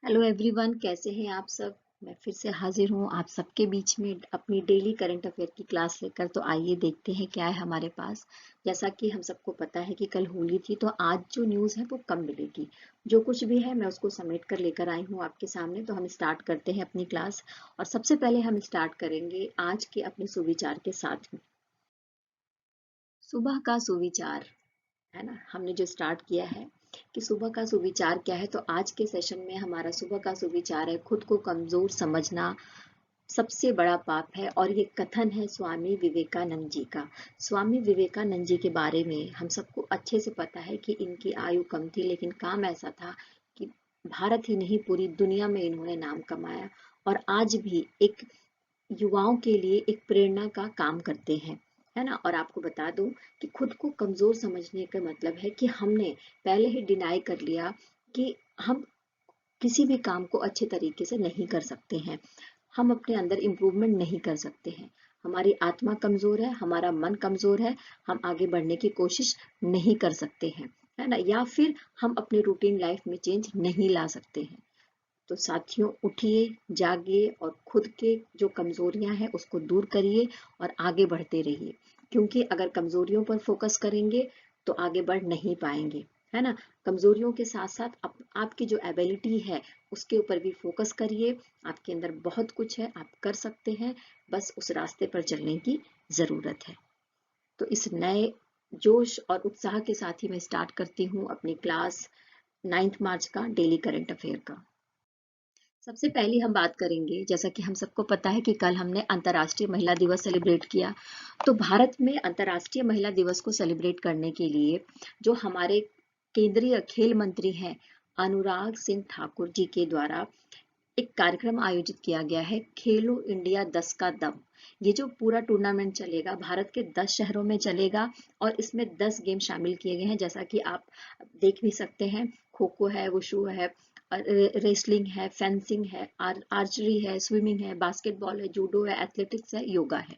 Hello everyone, कैसे हैं आप सब। मैं फिर से हाजिर हूँ आप सबके बीच में अपनी डेली करंट अफेयर की क्लास लेकर। तो आइए देखते हैं क्या है हमारे पास। जैसा कि हम सबको पता है कि कल होली थी, तो आज जो न्यूज़ है वो कम मिलेगी। जो कुछ भी है मैं उसको समेट कर लेकर आई हूँ आपके सामने। तो हम स्टार्ट करते हैं अपनी क्लास। और सबसे पहले हम स्टार्ट करेंगे आज के अपने सुविचार के साथ में। सुबह का सुविचार, है ना, हमने जो स्टार्ट किया है कि सुबह का सुविचार क्या है। तो आज के सेशन में हमारा सुबह का सुविचार है, खुद को कमजोर समझना सबसे बड़ा पाप है। और ये कथन है स्वामी विवेकानंद जी का। स्वामी विवेकानंद जी के बारे में हम सबको अच्छे से पता है कि इनकी आयु कम थी, लेकिन काम ऐसा था कि भारत ही नहीं पूरी दुनिया में इन्होंने नाम कमाया। और आज भी एक युवाओं के लिए एक प्रेरणा का काम करते हैं, है ना। और आपको बता दूं कि खुद को कमजोर समझने का मतलब है कि हमने पहले ही डिनाई कर लिया कि हम किसी भी काम को अच्छे तरीके से नहीं कर सकते हैं। हम अपने अंदर इम्प्रूवमेंट नहीं कर सकते हैं। हमारी आत्मा कमजोर है, हमारा मन कमजोर है। हम आगे बढ़ने की कोशिश नहीं कर सकते हैं, है ना। या फिर हम अपने रूटीन लाइफ में चेंज नहीं ला सकते हैं। तो साथियों, उठिए, जागिए और खुद के जो कमजोरियां हैं उसको दूर करिए और आगे बढ़ते रहिए। क्योंकि अगर कमजोरियों पर फोकस करेंगे तो आगे बढ़ नहीं पाएंगे, है ना। कमजोरियों के साथ साथ आपकी जो एबिलिटी है उसके ऊपर भी फोकस करिए। आपके अंदर बहुत कुछ है, आप कर सकते हैं। बस उस रास्ते पर चलने की जरूरत है। तो इस नए जोश और उत्साह के साथ ही मैं स्टार्ट करती हूँ अपनी क्लास 9 मार्च का डेली करंट अफेयर का। सबसे पहले हम बात करेंगे, जैसा कि हम सबको पता है कि कल हमने अंतर्राष्ट्रीय महिला दिवस सेलिब्रेट किया। तो भारत में अंतर्राष्ट्रीय महिला दिवस को सेलिब्रेट करने के लिए जो हमारे केंद्रीय खेल मंत्री हैं अनुराग सिंह ठाकुर जी के द्वारा एक कार्यक्रम आयोजित किया गया है, खेलो इंडिया 10 का दम। ये जो पूरा टूर्नामेंट चलेगा भारत के 10 शहरों में चलेगा। और इसमें 10 गेम शामिल किए गए हैं, जैसा कि आप देख भी सकते हैं। खो खो है, वुशु है, रेसलिंग है, फेंसिंग है, आर्चरी है, स्विमिंग है, बास्केटबॉल है, जूडो है, एथलेटिक्स है, योगा है।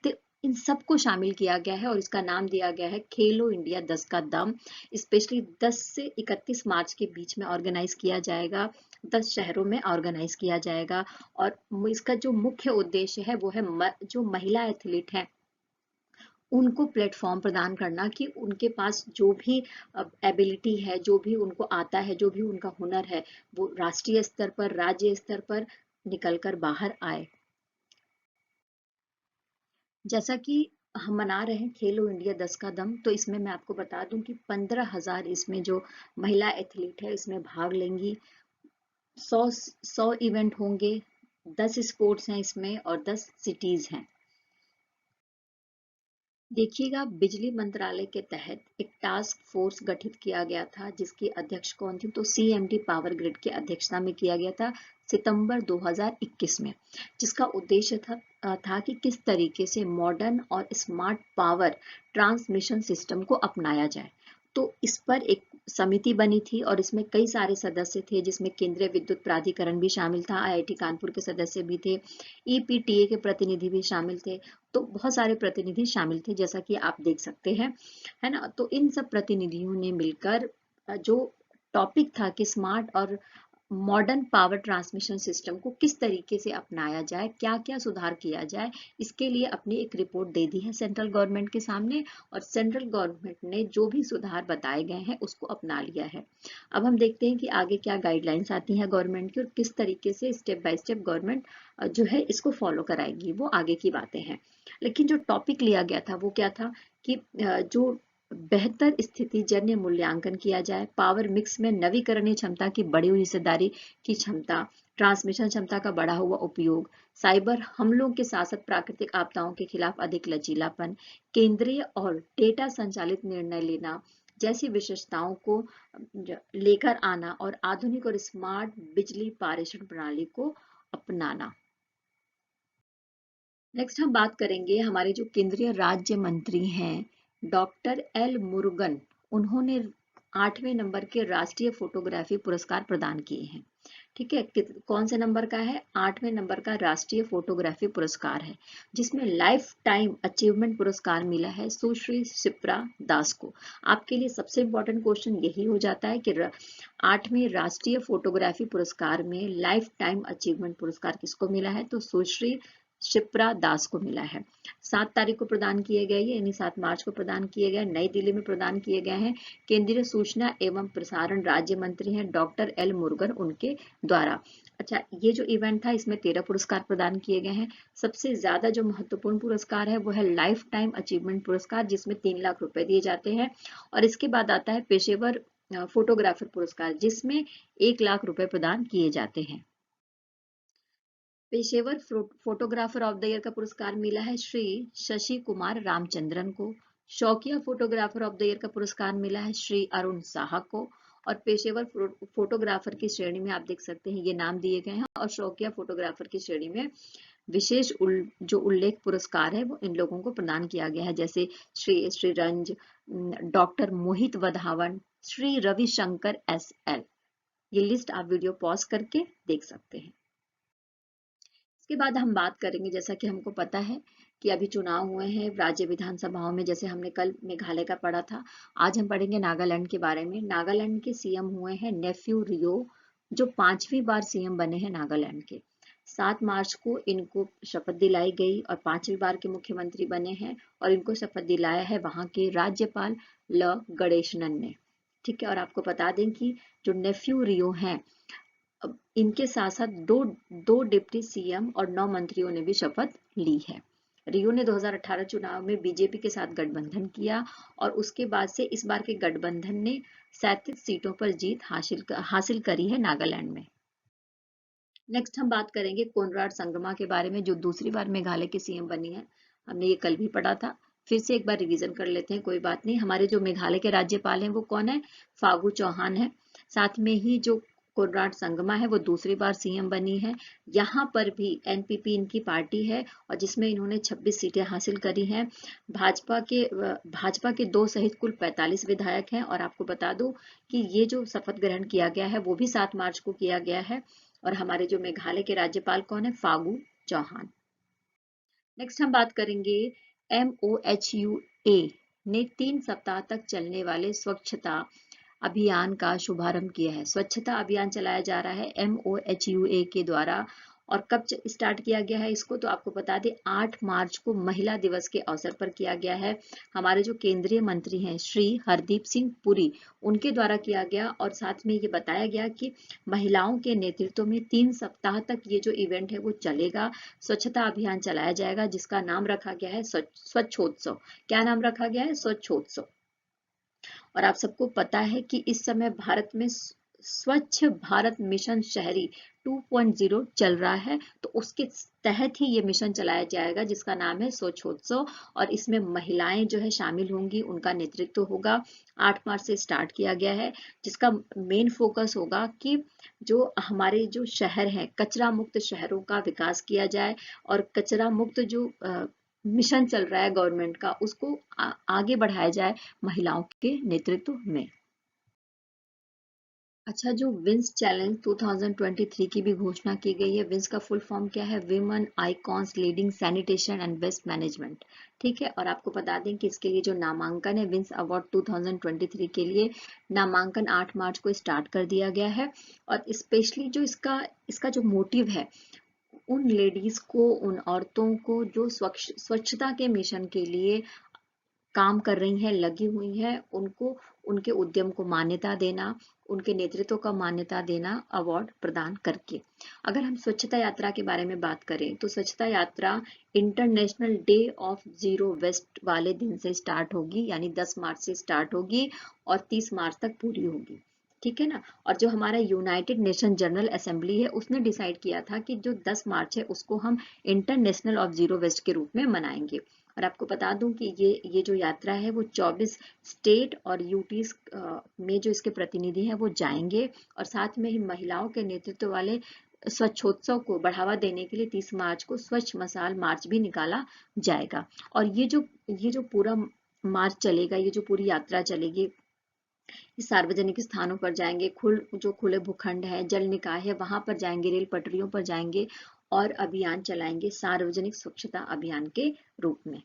तो इन सबको शामिल किया गया है और इसका नाम दिया गया है खेलो इंडिया 10 का दम। स्पेशली 10 से 31 मार्च के बीच में ऑर्गेनाइज किया जाएगा। 10 शहरों में ऑर्गेनाइज किया जाएगा। और इसका जो मुख्य उद्देश्य है वो है जो महिला एथलीट हैं उनको प्लेटफॉर्म प्रदान करना, कि उनके पास जो भी एबिलिटी है, जो भी उनको आता है, जो भी उनका हुनर है, वो राष्ट्रीय स्तर पर, राज्य स्तर पर निकल कर बाहर आए। जैसा कि हम मना रहे हैं खेलो इंडिया 10 का दम, तो इसमें मैं आपको बता दूं कि 15,000 इसमें जो महिला एथलीट है इसमें भाग लेंगी। 100 इवेंट होंगे, 10 स्पोर्ट्स हैं इसमें और 10 सिटीज हैं। देखिएगा, बिजली मंत्रालय के तहत एक टास्क फोर्स गठित किया गया था, जिसकी अध्यक्ष कौन थी, तो सीएमडी पावर ग्रिड की अध्यक्षता में किया गया था सितंबर 2021 में। जिसका उद्देश्य था कि किस तरीके से मॉडर्न और स्मार्ट पावर ट्रांसमिशन सिस्टम को अपनाया जाए। तो इस पर एक समिति बनी थी और इसमें कई सारे सदस्य थे, जिसमें केंद्रीय विद्युत प्राधिकरण भी शामिल था, आईआईटी कानपुर के सदस्य भी थे, ईपीटीए के प्रतिनिधि भी शामिल थे। तो बहुत सारे प्रतिनिधि शामिल थे, जैसा कि आप देख सकते हैं, है ना। तो इन सब प्रतिनिधियों ने मिलकर जो टॉपिक था कि स्मार्ट और मॉडर्न पावर ट्रांसमिशन सिस्टम को किस तरीके से अपनाया जाए, क्या क्या सुधार किया जाए, इसके लिए अपनी एक रिपोर्ट दे दी है सेंट्रल गवर्नमेंट के सामने। और सेंट्रल गवर्नमेंट ने जो भी सुधार बताए गए हैं उसको अपना लिया है। अब हम देखते हैं कि आगे क्या गाइडलाइंस आती हैं गवर्नमेंट की और किस तरीके से स्टेप बाय स्टेप गवर्नमेंट जो है इसको फॉलो कराएगी, वो आगे की बातें हैं। लेकिन जो टॉपिक लिया गया था वो क्या था कि जो बेहतर स्थिति जन्य मूल्यांकन किया जाए, पावर मिक्स में नवीकरणीय क्षमता की बढ़ी हुई हिस्सेदारी की क्षमता, ट्रांसमिशन क्षमता का बढ़ा हुआ उपयोग, साइबर हमलों के साथ साथ प्राकृतिक आपदाओं के खिलाफ अधिक लचीलापन, केंद्रीय और डेटा संचालित निर्णय लेना जैसी विशेषताओं को लेकर आना और आधुनिक और स्मार्ट बिजली पारेषण प्रणाली को अपनाना। नेक्स्ट हम बात करेंगे हमारे जो केंद्रीय राज्य मंत्री हैं डॉक्टर एल मुरुगन। उन्होंने 8वें नंबर के राष्ट्रीय फोटोग्राफी पुरस्कार प्रदान किए हैं। ठीक है, कौन से नंबर का है? 8वें नंबर का राष्ट्रीय फोटोग्राफी पुरस्कार है, जिसमें लाइफ टाइम अचीवमेंट पुरस्कार मिला है सुश्री शिप्रा दास को। आपके लिए सबसे इंपॉर्टेंट क्वेश्चन यही हो जाता है कि 8वें राष्ट्रीय फोटोग्राफी पुरस्कार में लाइफ टाइम अचीवमेंट पुरस्कार किसको मिला है? तो सुश्री शिप्रा दास को मिला है। 7 तारीख को प्रदान किए गए, यानी 7 मार्च को प्रदान किए गए, नई दिल्ली में प्रदान किए गए हैं। केंद्रीय सूचना एवं प्रसारण राज्य मंत्री हैं डॉक्टर एल मुरुगन उनके द्वारा। अच्छा, ये जो इवेंट था इसमें 13 पुरस्कार प्रदान किए गए हैं। सबसे ज्यादा जो महत्वपूर्ण पुरस्कार है वो है लाइफ टाइम अचीवमेंट पुरस्कार, जिसमें 3 लाख रुपए दिए जाते हैं। और इसके बाद आता है पेशेवर फोटोग्राफर पुरस्कार, जिसमें 1 लाख रुपए प्रदान किए जाते हैं। पेशेवर फोटोग्राफर ऑफ द ईयर का पुरस्कार मिला है श्री शशि कुमार रामचंद्रन को। शौकिया फोटोग्राफर ऑफ द ईयर का पुरस्कार मिला है श्री अरुण साहा को। और पेशेवर फोटोग्राफर की श्रेणी में आप देख सकते हैं ये नाम दिए गए हैं, और शौकिया फोटोग्राफर की श्रेणी में विशेष जो उल्लेख पुरस्कार है वो इन लोगों को प्रदान किया गया है, जैसे श्री रंज, डॉक्टर मोहित वधावन, श्री रविशंकर SL। ये लिस्ट आप वीडियो पॉज करके देख सकते हैं। इसके बाद हम बात करेंगे, जैसा कि हमको पता है कि अभी चुनाव हुए हैं राज्य विधानसभाओं में, जैसे हमने कल मेघालय का पढ़ा था। आज हम पढ़ेंगे नागालैंड के बारे में। नागालैंड के सीएम हुए हैं नेफ्यू रियो, जो 5वीं बार सीएम बने हैं नागालैंड के। 7 मार्च को इनको शपथ दिलाई गई और 5वीं बार के मुख्यमंत्री बने हैं, और इनको शपथ दिलाया है वहां के राज्यपाल ल गणेशनन ने। ठीक है, और आपको बता दें कि जो नेफ्यू रियो हैं, अब इनके साथ साथ दो डिप्टी सीएम और 9 मंत्रियों ने भी शपथ ली है। रियो ने 2018 चुनाव में बीजेपी के साथ गठबंधन किया, और उसके बाद से इस बार के गठबंधन ने 37 सीटों पर जीत हासिल करी है नागालैंड में। नेक्स्ट हम बात करेंगे कोनराड संगमा के बारे में, जो दूसरी बार मेघालय के सीएम बनी है। हमने ये कल भी पढ़ा था, फिर से एक बार रिवीजन कर लेते हैं, कोई बात नहीं। हमारे जो मेघालय के राज्यपाल हैं वो कौन है? फागू चौहान है। साथ में ही जो कोनराड संगमा है वो दूसरी बार सीएम बनी है। यहाँ पर भी एनपीपी इनकी पार्टी है, और जिसमें इन्होंने 26 सीटें हासिल करी हैं। भाजपा के 2 सहित कुल 45 विधायक हैं। और आपको बता दूं कि ये जो शपथ ग्रहण किया गया है वो भी 7 मार्च को किया गया है। और हमारे जो मेघालय के राज्यपाल कौन है? फागू चौहान। नेक्स्ट हम बात करेंगे MOHUA ने 3 सप्ताह तक चलने वाले स्वच्छता अभियान का शुभारंभ किया है। स्वच्छता अभियान चलाया जा रहा है MOHUA के द्वारा। और कब स्टार्ट किया गया है इसको? तो आपको बता दें 8 मार्च को महिला दिवस के अवसर पर किया गया है। हमारे जो केंद्रीय मंत्री हैं श्री हरदीप सिंह पुरी, उनके द्वारा किया गया। और साथ में ये बताया गया कि महिलाओं के नेतृत्व में 3 सप्ताह तक ये जो इवेंट है वो चलेगा। स्वच्छता अभियान चलाया जाएगा, जिसका नाम रखा गया है स्वच्छोत्सव। क्या नाम रखा गया है? स्वच्छोत्सव। और आप सबको पता है कि इस समय भारत में स्वच्छ भारत मिशन शहरी 2.0 चल रहा है, तो उसके तहत ही ये मिशन चलाया जाएगा, जिसका नाम है स्वच्छोत्सव। और इसमें महिलाएं जो है शामिल होंगी, उनका नेतृत्व होगा। 8 मार्च से स्टार्ट किया गया है, जिसका मेन फोकस होगा कि जो हमारे जो शहर हैं, कचरा मुक्त शहरों का विकास किया जाए, और कचरा मुक्त जो मिशन चल रहा है गवर्नमेंट का, उसको आगे बढ़ाया जाए महिलाओं के नेतृत्व में। अच्छा, जो विंस चैलेंज 2023 की भी घोषणा की गई है। विंस का फुल फॉर्म क्या है? Women icons leading sanitation and waste management. ठीक है, और आपको बता दें कि इसके लिए जो नामांकन है विंस अवार्ड 2023 के लिए, नामांकन 8 मार्च को स्टार्ट कर दिया गया है। और स्पेशली जो इसका जो मोटिव है, उन लेडीज को, उन औरतों को जो स्वच्छता के मिशन के लिए काम कर रही हैं, लगी हुई हैं, उनको उनके उद्यम को मान्यता देना, उनके नेतृत्व का मान्यता देना अवार्ड प्रदान करके। अगर हम स्वच्छता यात्रा के बारे में बात करें, तो स्वच्छता यात्रा international day of zero waste वाले दिन से स्टार्ट होगी, यानी 10 मार्च से स्टार्ट होगी और 30 मार्च तक पूरी होगी। ठीक है ना। और जो हमारा यूनाइटेड नेशन जनरल असेंबली है, उसने डिसाइड किया था कि जो 10 मार्च है उसको हम इंटरनेशनल ऑफ जीरो वेस्ट के रूप में मनाएंगे। और आपको बता दूं कि ये जो यात्रा है वो 24 स्टेट और यूटीज में जो इसके प्रतिनिधि हैं वो जाएंगे। और साथ में ही महिलाओं के नेतृत्व वाले स्वच्छोत्सव को बढ़ावा देने के लिए 30 मार्च को स्वच्छ मशाल मार्च भी निकाला जाएगा। और ये जो पूरा मार्च चलेगा, ये जो पूरी यात्रा चलेगी, सार्वजनिक स्थानों पर जाएंगे, जो खुले भूखंड है, जल निकाय है, वहां पर जाएंगे, रेल पटरियों पर जाएंगे और अभियान चलाएंगे सार्वजनिक स्वच्छता अभियान के रूप में।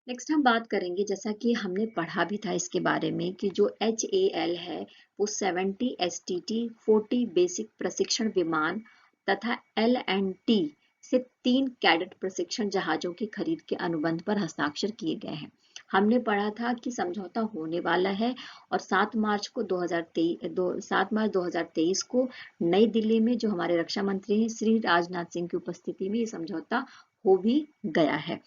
नेक्स्ट हम बात करेंगे, जैसा कि हमने पढ़ा भी था इसके बारे में, कि जो HAL है वो 70 STT 40 बेसिक प्रशिक्षण विमान तथा L&T से 3 कैडेट प्रशिक्षण जहाजों की खरीद के अनुबंध पर हस्ताक्षर किए गए हैं। हमने पढ़ा था कि समझौता होने वाला है और 7 मार्च 2023 को नई दिल्ली में जो हमारे रक्षा मंत्री हैं श्री राजनाथ सिंह की उपस्थिति में ये समझौता हो भी गया है।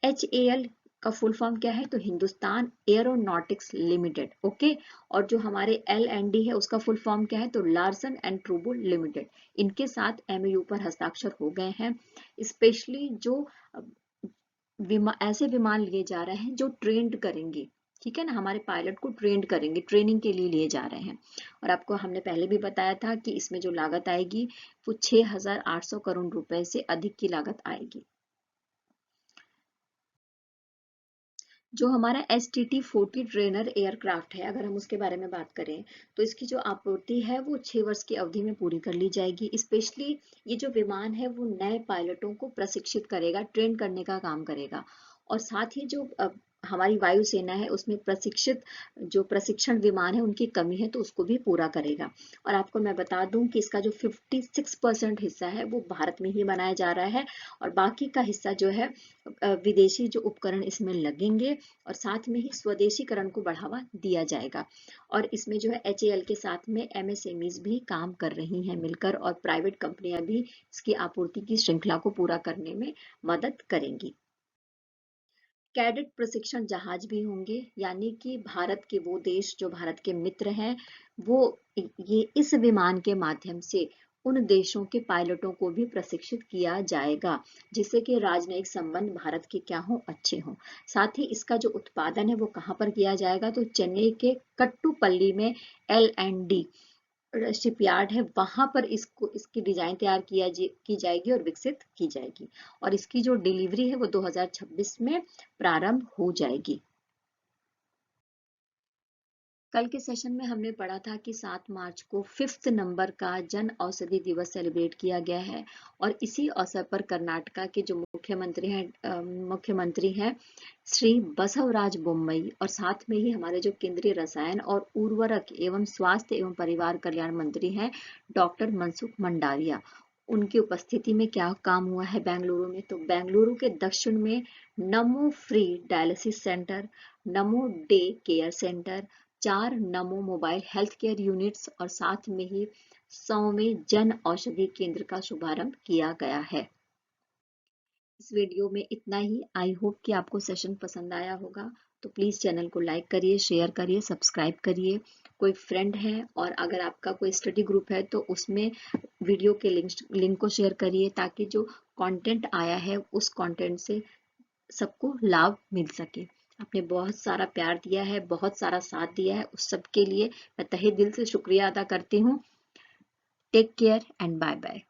HAL का फुल फॉर्म क्या है? तो हिंदुस्तान एरोनॉटिक्स लिमिटेड, ओके। और जो हमारे L&D है उसका फुल फॉर्म क्या है? तो लार्सन एंड ट्रूबो लिमिटेड। इनके साथ MOU पर हस्ताक्षर हो गए हैं। स्पेशली जो ऐसे विमान लिए जा रहे हैं जो ट्रेंड करेंगे, ठीक है ना, हमारे पायलट को ट्रेंड करेंगे, ट्रेनिंग के लिए लिए जा रहे हैं। और आपको हमने पहले भी बताया था कि इसमें जो लागत आएगी वो 6,800 करोड़ रुपए से अधिक की लागत आएगी। जो हमारा STT-40 ट्रेनर एयरक्राफ्ट है, अगर हम उसके बारे में बात करें तो इसकी जो आपूर्ति है वो 6 वर्ष की अवधि में पूरी कर ली जाएगी। स्पेशली ये जो विमान है वो नए पायलटों को प्रशिक्षित करेगा, ट्रेन करने का काम करेगा। और साथ ही जो हमारी वायुसेना है उसमें जो प्रशिक्षण विमान है उनकी कमी है तो उसको भी पूरा करेगा। और आपको मैं बता दूं कि इसका जो 56% हिस्सा है वो भारत में ही बनाया जा रहा है और बाकी का हिस्सा जो है विदेशी जो उपकरण इसमें लगेंगे और साथ में ही स्वदेशीकरण को बढ़ावा दिया जाएगा। और इसमें जो है HAL के साथ में MSMEs भी काम कर रही हैं मिलकर और प्राइवेट कंपनियां भी इसकी आपूर्ति की श्रृंखला को पूरा करने में मदद करेंगी। कैडेट प्रशिक्षण जहाज भी होंगे, यानी कि भारत के वो देश जो भारत के मित्र हैं वो ये इस विमान के माध्यम से उन देशों के पायलटों को भी प्रशिक्षित किया जाएगा जिससे कि राजनयिक संबंध भारत के क्या हो, अच्छे हों। साथ ही इसका जो उत्पादन है वो कहाँ पर किया जाएगा? तो चेन्नई के कट्टुपल्ली में L&D शिपयार्ड है, वहां पर इसकी डिजाइन तैयार की जाएगी और विकसित की जाएगी और इसकी जो डिलीवरी है वो 2026 में प्रारंभ हो जाएगी। कल के सेशन में हमने पढ़ा था कि 7 मार्च को 5th नंबर का जन औषधि दिवस सेलिब्रेट किया गया है और इसी अवसर पर कर्नाटका के जो मुख्यमंत्री हैं श्री बसवराज बोम्मई और साथ में ही हमारे जो केंद्रीय रसायन और उर्वरक एवं स्वास्थ्य एवं परिवार कल्याण मंत्री हैं डॉक्टर मनसुख मंडाविया, उनकी उपस्थिति में क्या काम हुआ है बेंगलुरु में? तो बेंगलुरु के दक्षिण में नमो फ्री डायलिसिस सेंटर, नमो डे केयर सेंटर, 4 नमो मोबाइल हेल्थ केयर यूनिट्स और साथ में ही 100वें जन औषधि केंद्र का शुभारंभ किया गया है। इस वीडियो में इतना ही। आई होप कि आपको सेशन पसंद आया होगा, तो प्लीज चैनल को लाइक करिए, शेयर करिए, सब्सक्राइब करिए। कोई फ्रेंड है और अगर आपका कोई स्टडी ग्रुप है तो उसमें वीडियो के लिंक को शेयर करिए ताकि जो कंटेंट आया है उस कंटेंट से सबको लाभ मिल सके। आपने बहुत सारा प्यार दिया है, बहुत सारा साथ दिया है, उस सब के लिए मैं तहे दिल से शुक्रिया अदा करती हूँ। Take care and bye bye.